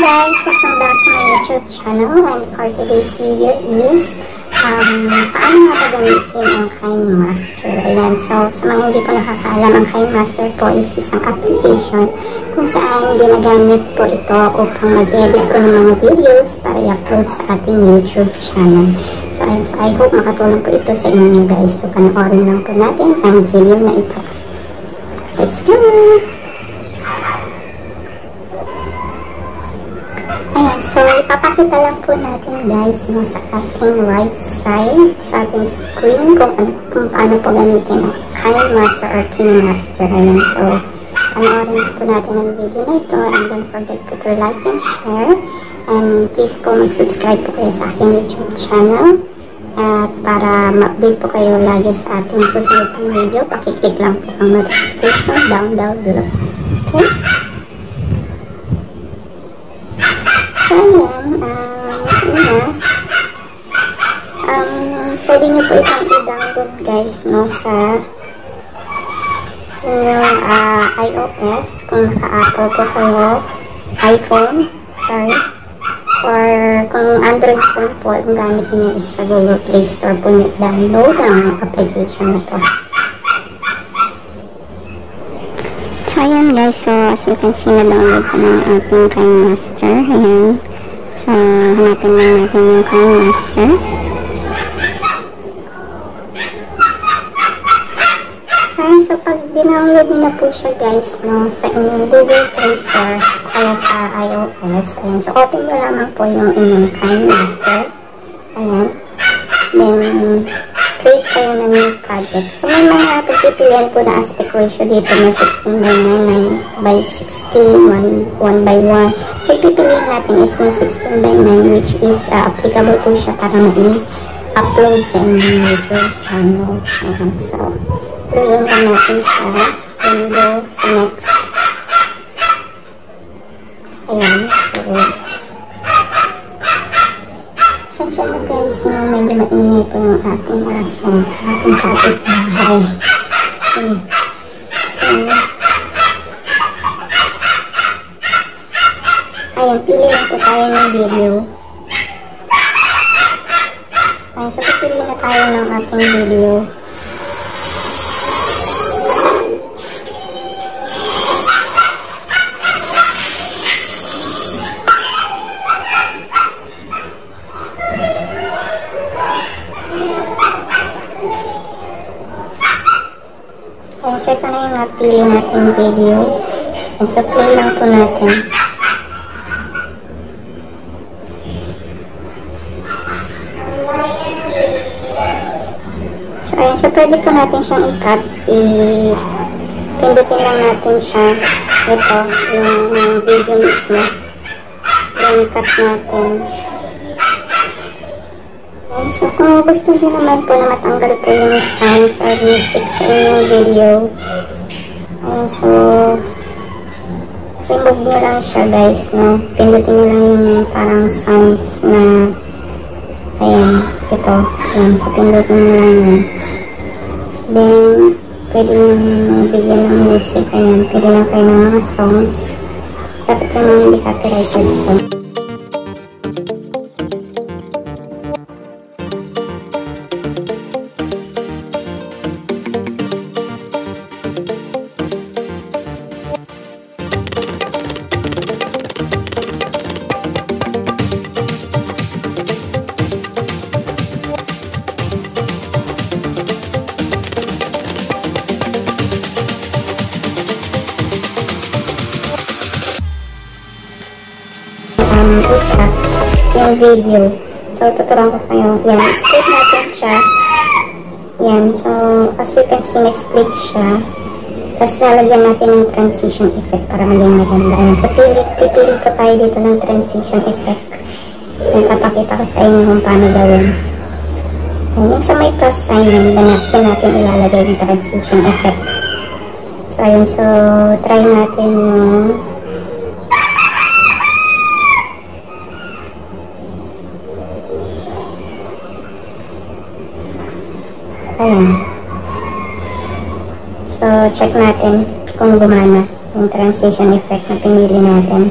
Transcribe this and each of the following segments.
guys, welcome back to my YouTube channel, and for today's video is paano nga ba gamitin ang KineMaster. Ayan, so sa mga hindi po nakakaalam, ang KineMaster po is isang application kung saan ginagamit po ito upang mag-edit po ng mga videos para i-upload sa ating YouTube channel. So I hope makatulong po ito sa inyo guys. So panoorin lang po natin ang video na ito. Let's go! Ayan, so ipapakita lang po natin guys sa ating right side, sa ating screen kung paano po gamitin ang KineMaster or KineMaster. Ayan, so panoorin po natin ang video na ito, and don't forget to like and share, and please po mag-subscribe po kayo sa aking YouTube channel at para ma-update po kayo lagi sa ating susunod ng video. Pakiclick lang po ang notification down below. Okay? So, ayan, pwede nyo po itong i-download guys, no, sa inyong iOS, kung naka-Apple po kayo, iPhone, or kung Android phone po, ang gamit niyo is sa Google Play Store po nyo download ang application na to. So, ayan guys, so as you can see, na-download ko ng ating KineMaster. Ayan. So, hanapin lang natin yung KineMaster. So, pag dinownload nyo na po siya guys, no, sa inyong Google Play Store, kaya sa iOS. Ayan. So, open nyo lamang po yung inyong KineMaster. Ayan. Then, create kayo ng new project. So, may mga pagpipilian po na aspect ratio dito na 16:9, 9:16, 1:1. So, ipipiliin natin is yung 16:9, which is applicable po siya para ma-upload sa inyong YouTube channel. Ayan. So, piliin pa natin siya. Then, go sa next. Ayan. So, siya na guys, medyo maingay po yung ating aso sa ating kapitbahay. Okay. So, ayan, pili lang po tayo ng video. Ayan, so pili na tayo ng ating video. Ayan, so ito na yung napili natin video. Ayan, so play lang po natin. So ayan, so pwede po natin siyang i-cut. Pindutin lang natin siya. Ito, yung video mismo. Then cut natin. So, kung gusto nyo naman po na matanggal po yung sounds or music sa inyong video, so, remove nyo lang siya guys, no? Pindutin nyo lang yung parang sounds na, ayan, ito. Ayan, so, pindutin nyo lang yun. Then, pwede nyo bigyan ng music, ayan, pwede lang kayo ng mga songs. Dapat yung mga hindi copyrighted song. Yung video. So, tuturuan ko kayo. Yan, split natin siya. Yan, so, as you can see, may split siya. Tapos, lalagyan natin ng transition effect para maging maganda. Yan, so, pipili ko tayo dito ng transition effect. Yan, papakita ko sa inyo kung paano gawin. Yan, yung sa may plus sign, yan natin ilalagay yung transition effect. So, yan, so, try natin yung ayan. So, check natin kung gumana yung transition effect na pinili natin.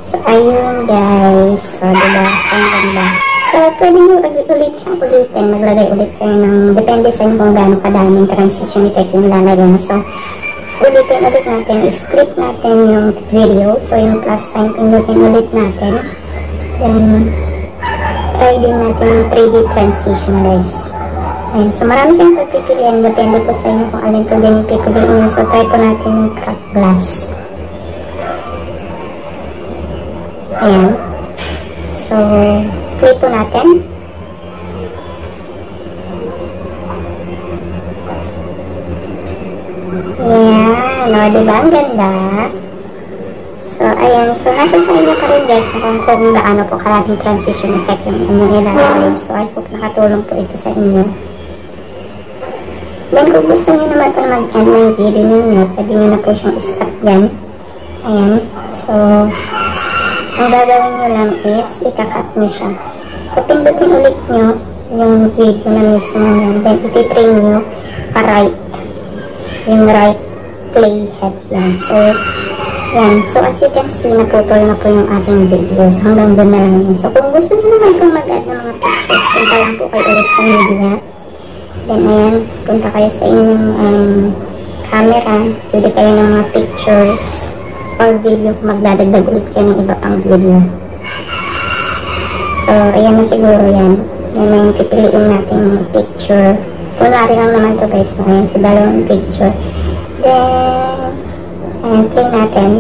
So, ayun guys. So, diba? Ang ganda. So, pwede nyo ulit siyang ulitin. Maglagay ulit kayo ng, depende sa inyo kung gaano kadaming transition effect yung lalagay. So, ulitin ulit natin. I-split natin yung video. So, yung plus sign, pindutin ulit natin. Then, try din natin yung 3D transition guys. Ayun. So, marami kayong pagpipilian. Depende po sa inyo kung alin po din yung pipiliin nyo. So, try po natin yung crack glass. Ayan. So, play po natin. Ayan. O, diba? Ang ganda. So, ayan. So, nasa sa inyo pa rin guys kung gaano po karaming transition effect yung ilalagay. So, I hope nakatulong po ito sa inyo. Then, kung gusto nyo naman po mag-end ng video ninyo, pwede nyo na po siyang stop dyan. Ayan. So, ang gagawin nyo lang is, ikakat nyo siya. So, pindutin ulit nyo yung video na mismo nyo. Then, ititrain nyo pa-right. Yung right playhead yan. So, yan. So, as you can see, naputol na po yung ating video. So, hanggang doon na lang yun. So, kung gusto nyo naman kung mag-add ng mga pictures, punta lang po kayo ulit sa media. Then, ayan, punta kayo sa inyong camera. Pwede kayo ng mga pictures or video kung magdadagdag ulit kayo ng iba pang video. So, ayan na siguro yan. Yan na yung pipiliin natin yung picture. Kunwari lang naman to guys. Ayan, so dalawang picture. Then, ayan, play natin.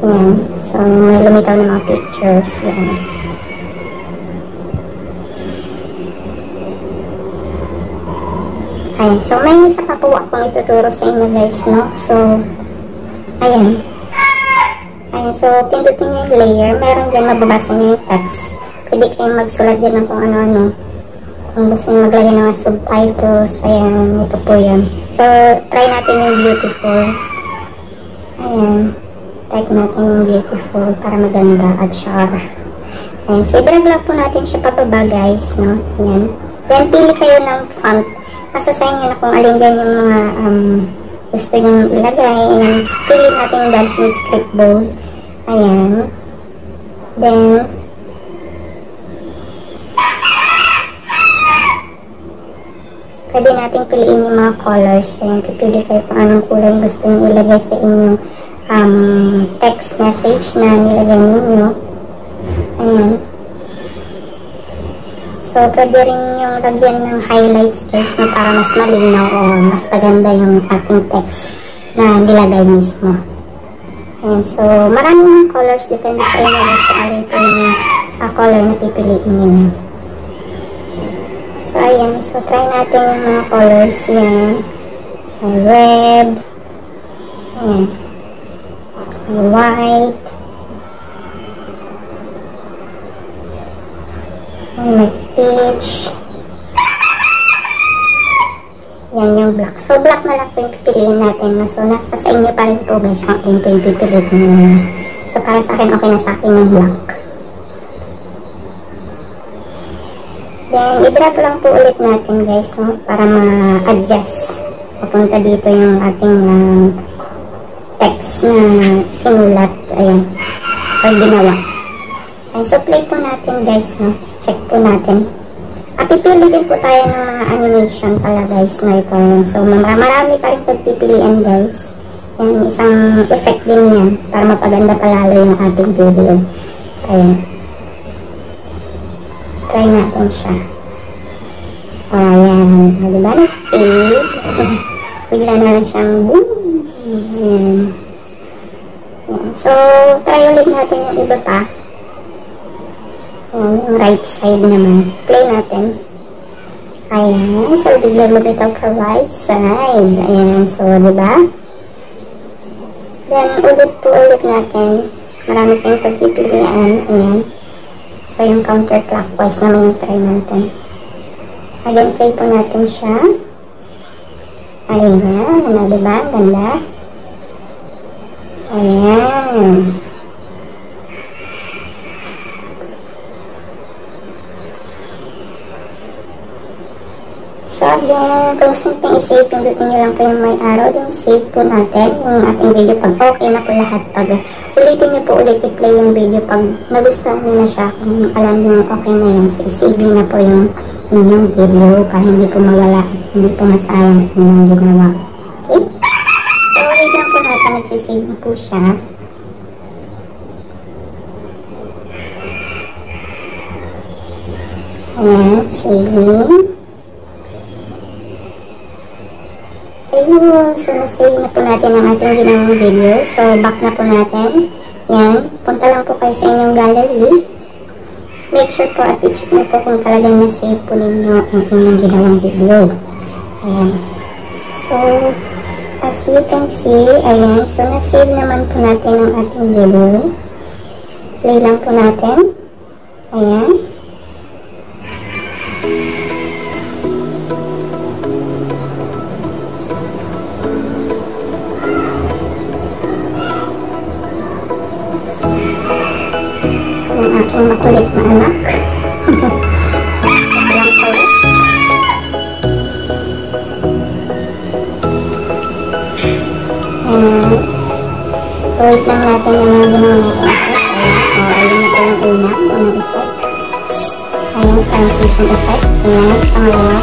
Ayan. So, may lumitaw ng mga pictures. Ayan. Ayan. So, may isa pa po akong ituturo sa inyo guys, no? So, ayan. Ayan. So, pindutin nyo yung layer. Meron dyan mababasa nyo yung text. Pwede kayong magsulat dyan ng kung ano-ano. Kung gusto nyo maglagay ng mga subtitles, ayan. Ito po yan. So, try natin yung beautiful. Ayan. Type natin yung beautiful para maganda at sharp. Ayan. So, i-drag lang po natin siya pababa guys, no? Ayan. Then, pili kayo ng font. Nasa sa inyo na kung alin dyan yung mga gusto nyo ilagay. Ayan. Pili natin yung dancing script bold. Ayan. Then, pwede natin piliin yung mga colors. Ayan. Pipili kayo kung anong kulay gusto nyo ilagay sa inyong text message na nilagay ninyo. Ayan. So, pwede rin yung lagyan ng highlights guys na para mas malinaw o mas maganda yung ating text na nilagay mismo. Ayan. So, maraming colors depende sa inyo kung alin po yung color na pipiliin ninyo. So, ayan. So, try natin yung mga colors. Ayan. Red. Ayan. White. May peach. Yan yung black. So, black na lang po yung pipiliin natin. So, nasa sa inyo pa rin po guys ang akin po yung pipiliin nyo. So, para sa akin, okay na sa akin yung black. Then, i-drag lang po ulit natin guys, no? Para ma-adjust. Papunta dito yung ating text na sinulat. Ayan. So, ginawa. Ayan. So, play po natin guys, no? Check po natin. At pipili din po tayo ng mga animation pala guys na ito. So, marami pa rin pagpipilian guys. Yan, isang effect din yan para mapaganda palalo yung ating video. So, ayan. Try natin siya. Ayan. Diba nag-fade? Bigla na lang siyang boom. Ayan. Ayan. So, try ulit natin yung iba pa. Yung right side naman. Play natin. Ayan. So, bigla lumitaw ka right side. Ayan. So, diba? Then, ulit natin. Marami tayong pagpipilian. Ayan. So, yung counterclockwise naman yung try natin. Again, play po natin siya. Ayan. Ano, diba? Ganda. Ayan. So, again, Itong simpleng i-save, pindutin nyo lang po yung may arrow, yung save po natin, yung ating video pag okay na po lahat. Pag ulitin nyo po ulit i-play yung video pag nagustuhan nyo na siya, kung alam nyo okay na yun, so i-save nyo na po yung inyong video para hindi po mawala, hindi po masayang yung ginawa. Okay? So, wait lang po natin, nagsisave na po siya. Ayan, saving. Ayun, so na-save na po natin ang ating ginawang video. So, back na po natin. Yan, punta lang po kayo sa inyong gallery. Make sure po at i-check nyo po kung talagang na-save po ninyo ang inyong ginawang video. Ayan. So, as you can see, ayan, so na-save naman po natin ang ating video. Play lang po natin. Ayan. Ang aking makulit na anak. So, wait lang natin yung mga ginawa natin. Ayun ito yung unang effect. Ayun, transition effect. Ayan, pangalawa.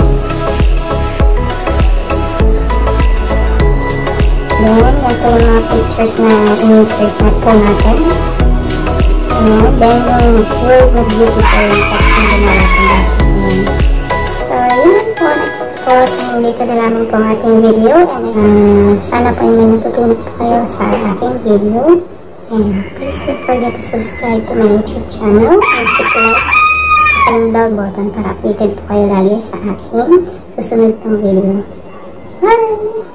Then, yan po yung mga pictures na in-insert na po natin. Ayan, then yung word na beautiful yung text na ginawa ko natin. So, yun po. So, dito na lamang po ang ating video. And sana po yung natutunan po kayo sa ating video. And please don't forget to subscribe to my YouTube channel. And click like at ang bell button para updated po kayo lagi sa aking susunod pang video. Bye!